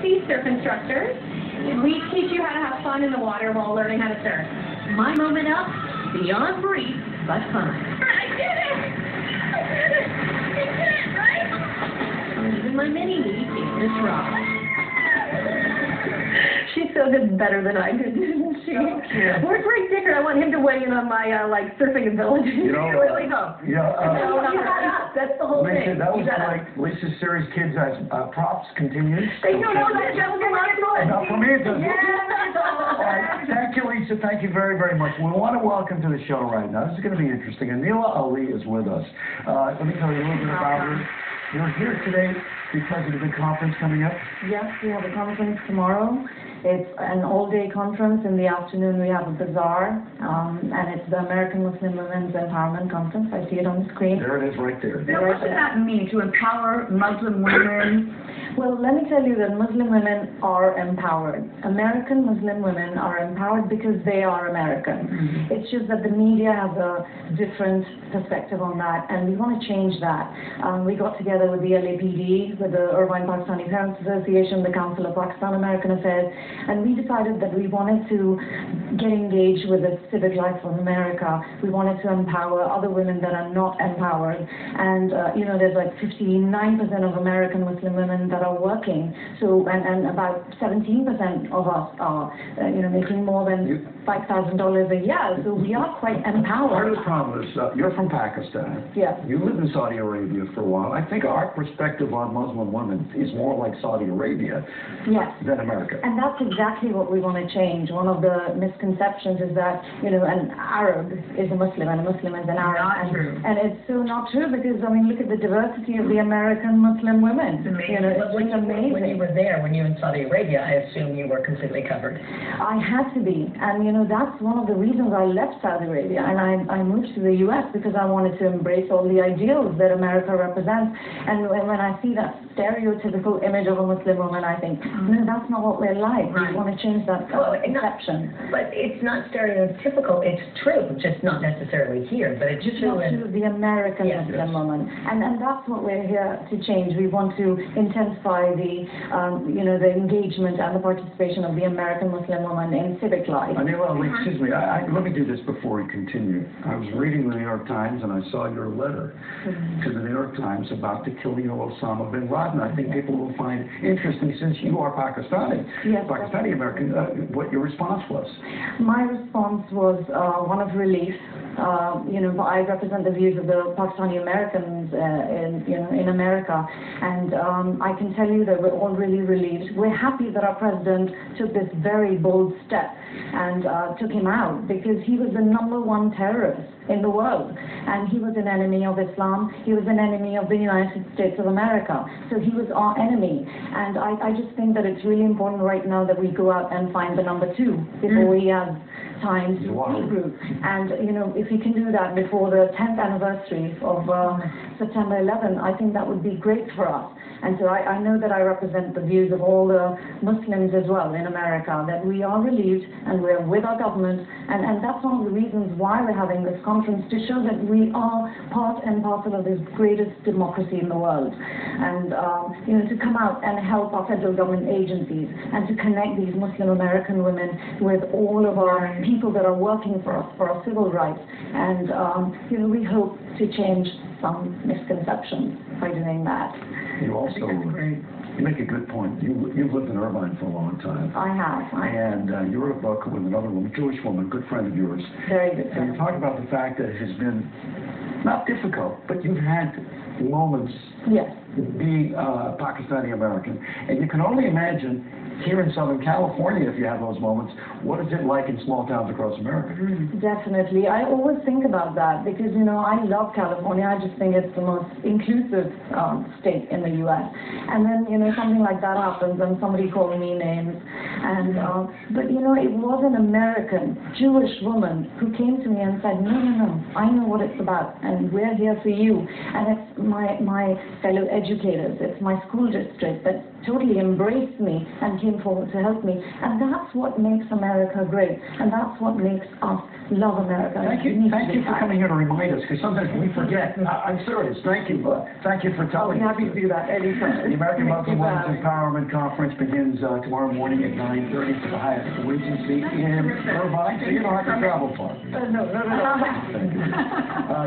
sea surf instructors. We teach you how to have fun in the water while learning how to surf. My moment up, beyond brief, but fun. I did it! I did it! You did it, right? Even my mini-me gave it a try. She still did better than I did, didn't she? Yeah. Where's Ray Dicker? I want him to weigh in on my, surfing ability. You know, Really, no. Yeah, That's the whole Lisa, thing. that was like Lisa's series Kids as props continues. They don't know that gentleman like Enough for me, it doesn't. Yes. All right, thank you, Lisa. Thank you very, very much. We want to welcome to the show right now. This is going to be interesting. Anila Ali is with us. Let me tell you a little bit about her. You're here today because of the big conference coming up. Yes, we have a conference tomorrow. It's an all-day conference. In the afternoon, we have a bazaar, and it's the American Muslim Women's Empowerment Conference. I see it on the screen. There it is right there. Now, what does that mean, to empower Muslim women? Well, let me tell you that Muslim women are empowered. American Muslim women are empowered because they are American. Mm-hmm. It's just that the media has a different perspective on that, and we want to change that. We got together with the LAPD, with the Irvine Pakistani Parents Association, the Council of Pakistan-American Affairs, and we decided that we wanted to get engaged with the civic life of America. We wanted to empower other women that are not empowered. And, there's like 59% of American Muslim women that are working. So, and about 17% of us are, making more than $5,000 a year. So we are quite empowered. Part of the problem is you're from Pakistan. Yeah. You lived in Saudi Arabia for a while. I think our perspective on Muslim women is more like Saudi Arabia than America. And that's exactly what we want to change. One of the misconceptions is that, an Arab is a Muslim and a Muslim is an Arab. Not true. And it's so not true because, look at the diversity of the American Muslim women. It's amazing. It's When amazing. you were there, when you were in Saudi Arabia, I assume you were completely covered. I had to be. And, that's one of the reasons I left Saudi Arabia. And I moved to the U.S. because I wanted to embrace all the ideals that America represents. And when I see that stereotypical image of a Muslim woman, I think, no, that's not what we're like. Right. We want to change that conception. But it's not stereotypical. It's true, just not necessarily here, but it's Just true. not to the American Muslim woman. And that's what we're here to change. We want to intensify the, the engagement and the participation of the American Muslim woman in civic life. Anila, excuse me, let me do this before we continue. I was reading the New York Times and I saw your letter to the New York Times about the killing of Osama bin Laden. I think people will find interesting since you are Pakistani, Pakistani American, what your response was. My response was one of relief. I represent the views of the Pakistani Americans in America, and I can tell you that we're all really relieved. We're happy that our president took this very bold step and took him out because he was the #1 terrorist in the world, and he was an enemy of Islam. He was an enemy of the United States of America. So he was our enemy, and I just think that it's really important right now that we go out and find the #2 before we have time to regroup. And if we can do that before the 10th anniversary of September 11, I think that would be great for us. And so I know that I represent the views of all the Muslims as well in America, that we are relieved and we're with our government. And that's one of the reasons why we're having this conference, to show that we are part and parcel of this greatest democracy in the world. And, to come out and help our federal government agencies and to connect these Muslim American women with all of our people that are working for us, for our civil rights. And, we hope to change some misconceptions by doing that. You also, you make a good point. You've lived in Irvine for a long time. I have. And you wrote a book with another woman, Jewish woman, good friend of yours. Very good. And you talk about the fact that it has been not difficult, but you've had moments being Pakistani American. And you can only imagine here in Southern California, if you have those moments, what is it like in small towns across America? Definitely. I always think about that because, I love California. I just think it's the most inclusive state in the U.S. And then, something like that happens and somebody called me names. And, but, it was an American Jewish woman who came to me and said, no, I know what it's about and we're here for you. And it's my fellow educators educators, it's my school district that totally embraced me and came forward to help me. And that's what makes America great. And that's what makes us love America. Thank you for coming here to remind us, because sometimes we forget. I'm serious. Thank you for I'll be telling us. happy to do that anytime. The American Muslim Women's Thank you. Empowerment Conference begins tomorrow morning at 9:30 at the Hyatt Regency in Irvine, so you don't have to travel far. No.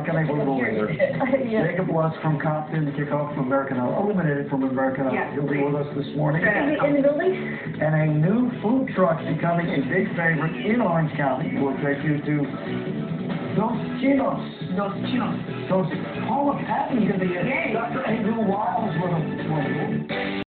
Coming a little later. Yeah. Jacob Lutz from Compton, kickoff from American Eliminated from American He'll be with us this morning. In the building? And a new food truck becoming a big favorite in Orange County. We'll take you to Dos Chinos. Hall of Patent to the Dr. Andrew Wiles with a